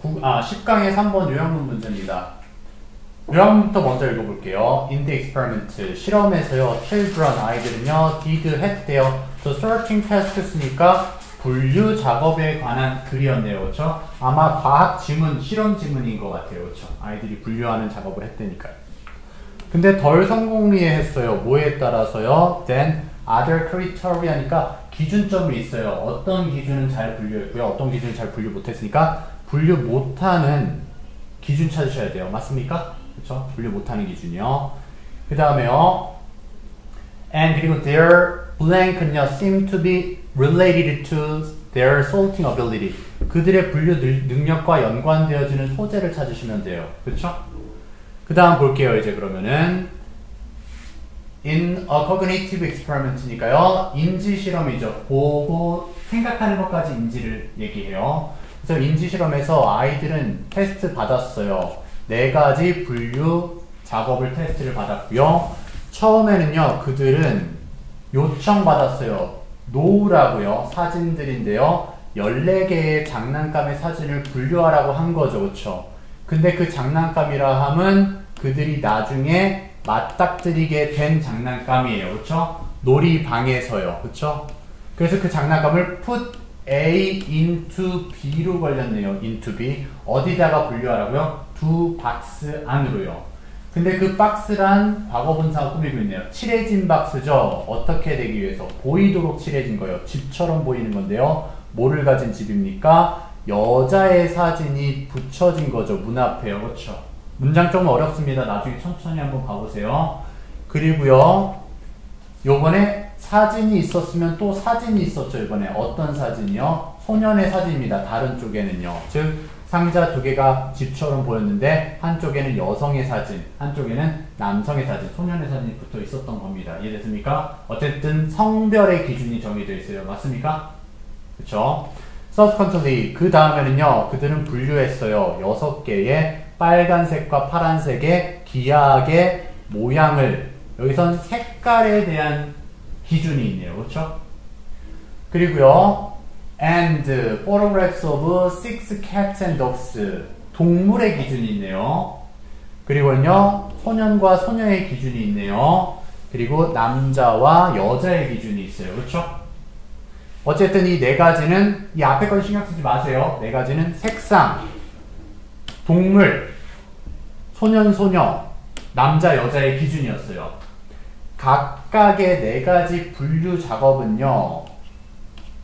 10강의 3번 요약문 문제입니다. 요약문부터 먼저 읽어볼게요. In the experiment, 실험에서요, children, 아이들은요, did, 했대요. The sorting task 쓰니까 분류 작업에 관한 글이었네요. 그렇죠? 아마 과학 지문, 실험 지문인 것 같아요. 그렇죠? 아이들이 분류하는 작업을 했다니까요. 근데 덜 성공리에 했어요. 뭐에 따라서요? Then other criteria니까 기준점이 있어요. 어떤 기준은 잘 분류했고요. 어떤 기준은 잘 분류 못했으니까 분류 못하는 기준 찾으셔야 돼요. 맞습니까? 그렇죠? 분류 못하는 기준이요. 그 다음에요. And 그리고 their blank은요, seem to be related to their sorting ability. 그들의 분류 능력과 연관되어지는 소재를 찾으시면 돼요. 그렇죠? 그 다음 볼게요. 이제 그러면은 in a cognitive experiment니까요. 인지 실험이죠. 보고 생각하는 것까지 인지를 얘기해요. 그래서 인지 실험에서 아이들은 테스트 받았어요. 4가지 분류 작업을 테스트를 받았고요. 처음에는요, 그들은 요청받았어요. 놓으라고요. 사진들인데요. 14개의 장난감의 사진을 분류하라고 한 거죠. 그렇죠? 근데 그 장난감이라 함은 그들이 나중에 맞닥뜨리게 된 장난감이에요. 그렇죠? 놀이방에서요. 그렇죠? 그래서 그 장난감을 put A into B로 걸렸네요. into B. 어디다가 분류하라고요? 두 박스 안으로요. 근데 그 박스란 과거분사가 꾸미고 있네요. 칠해진 박스죠. 어떻게 되기 위해서? 보이도록 칠해진 거예요. 집처럼 보이는 건데요. 뭐를 가진 집입니까? 여자의 사진이 붙여진 거죠. 문 앞에요. 그렇죠? 문장 좀 어렵습니다. 나중에 천천히 한번 봐보세요. 그리고요, 요번에 사진이 있었으면 또 사진이 있었죠. 이번에 어떤 사진이요? 소년의 사진입니다. 다른 쪽에는요. 즉 상자 2개가 집처럼 보였는데 한쪽에는 여성의 사진, 한쪽에는 남성의 사진, 소년의 사진이 붙어 있었던 겁니다. 이해됐습니까? 어쨌든 성별의 기준이 정해져 있어요. 맞습니까? 그쵸? subsequently, 그 다음에는요, 그들은 분류했어요. 6개의 빨간색과 파란색의 기하학의 모양을, 여기선 색깔에 대한 기준이 있네요. 그렇죠? 그리고요, and photographs of 6 cats and dogs, 동물의 기준이 있네요. 그리고요, 소년과 소녀의 기준이 있네요. 그리고 남자와 여자의 기준이 있어요. 그렇죠? 어쨌든 이 4가지는, 이 앞에 건 신경 쓰지 마세요. 4가지는 색상, 동물, 소년, 소녀, 남자, 여자의 기준이었어요. 각각의 4가지 분류 작업은요,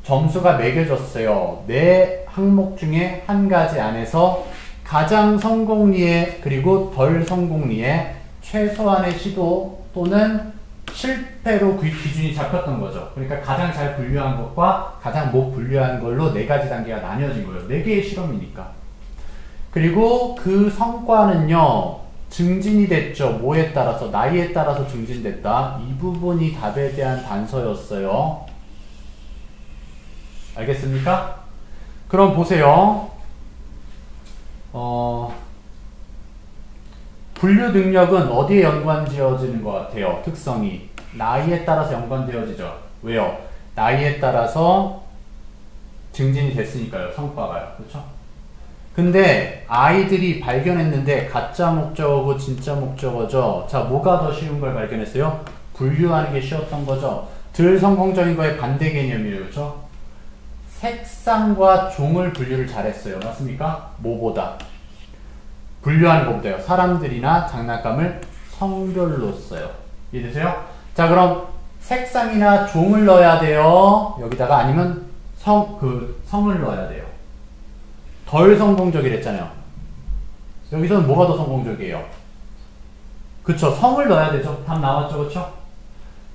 점수가 매겨졌어요. 4항목 중에 1가지 안에서 가장 성공리에, 그리고 덜 성공리에 최소한의 시도 또는 실패로 그 기준이 잡혔던 거죠. 그러니까 가장 잘 분류한 것과 가장 못 분류한 걸로 4가지 단계가 나뉘어진 거예요. 4개의 실험이니까. 그리고 그 성과는요, 증진이 됐죠. 뭐에 따라서? 나이에 따라서 증진됐다. 이 부분이 답에 대한 단서였어요. 알겠습니까? 그럼 보세요. 분류 능력은 어디에 연관지어지는 것 같아요? 특성이 나이에 따라서 연관되어지죠. 왜요? 나이에 따라서 증진이 됐으니까요. 성과가요. 그렇죠? 근데 아이들이 발견했는데 가짜 목적어고 진짜 목적어죠. 자, 뭐가 더 쉬운 걸 발견했어요? 분류하는 게 쉬웠던 거죠. 덜 성공적인 거의 반대 개념이에요. 그렇죠? 색상과 종을 분류를 잘했어요. 맞습니까? 뭐보다? 분류하는 것보다요. 사람들이나 장난감을 성별로 써요. 이해되세요? 자, 그럼 색상이나 종을 넣어야 돼요. 여기다가 아니면 성을 넣어야 돼요. 덜 성공적이랬잖아요. 여기서는 뭐가 더 성공적이에요? 그쵸? 성을 넣어야 되죠. 답 나왔죠. 그쵸?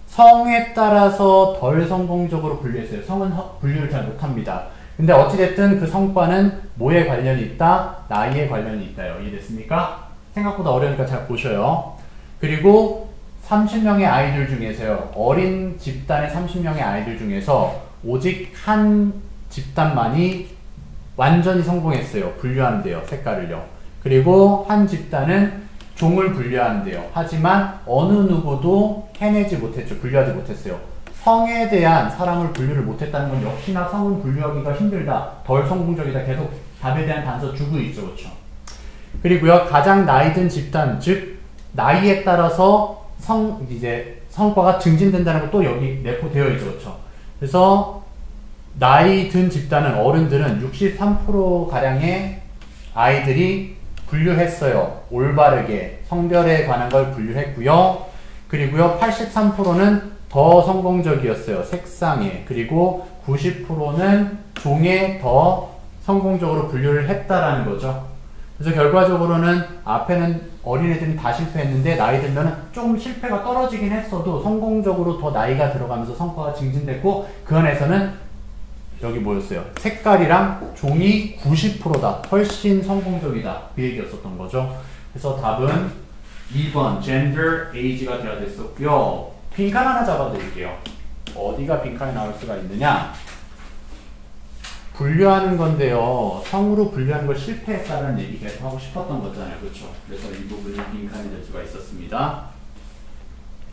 성에 따라서 덜 성공적으로 분류했어요. 성은 분류를 잘 못합니다. 근데 어찌됐든 그 성과는 뭐에 관련이 있다? 나이에 관련이 있다요. 이해됐습니까? 생각보다 어려우니까 잘 보셔요. 그리고 30명의 아이들 중에서요. 어린 집단의 30명의 아이들 중에서 오직 한 집단만이 완전히 성공했어요. 분류하는데요. 색깔을요. 그리고 한 집단은 종을 분류하는데요. 하지만 어느 누구도 해내지 못했죠. 분류하지 못했어요. 성에 대한 사람을 분류를 못했다는 건 역시나 성은 분류하기가 힘들다. 덜 성공적이다. 계속 답에 대한 단서 주고 있죠. 그렇죠? 그리고요. 가장 나이 든 집단, 즉 나이에 따라서 성과가 증진된다는 것도 여기 내포되어 있죠. 그렇죠? 그래서 나이 든 집단은 어른들은 63%가량의 아이들이 분류했어요. 올바르게 성별에 관한 걸 분류했고요. 그리고요. 83%는 더 성공적이었어요. 색상에. 그리고 90%는 종에 더 성공적으로 분류를 했다라는 거죠. 그래서 결과적으로는 앞에는 어린애들은 다 실패했는데 나이 들면은 조금 실패가 떨어지긴 했어도 성공적으로 더 나이가 들어가면서 성과가 증진됐고 그 안에서는 여기 뭐였어요? 색깔이랑 종이 90%다. 훨씬 성공적이다. 그 얘기였었던 거죠. 그래서 답은 2번 gender, age가 되어야 됐었고요. 빈칸 하나 잡아드릴게요. 어디가 빈칸이 나올 수가 있느냐? 분류하는 건데요. 성으로 분류하는 걸 실패했다는 얘기 계속 하고 싶었던 거잖아요. 그렇죠? 그래서 이 부분이 빈칸이 될 수가 있었습니다.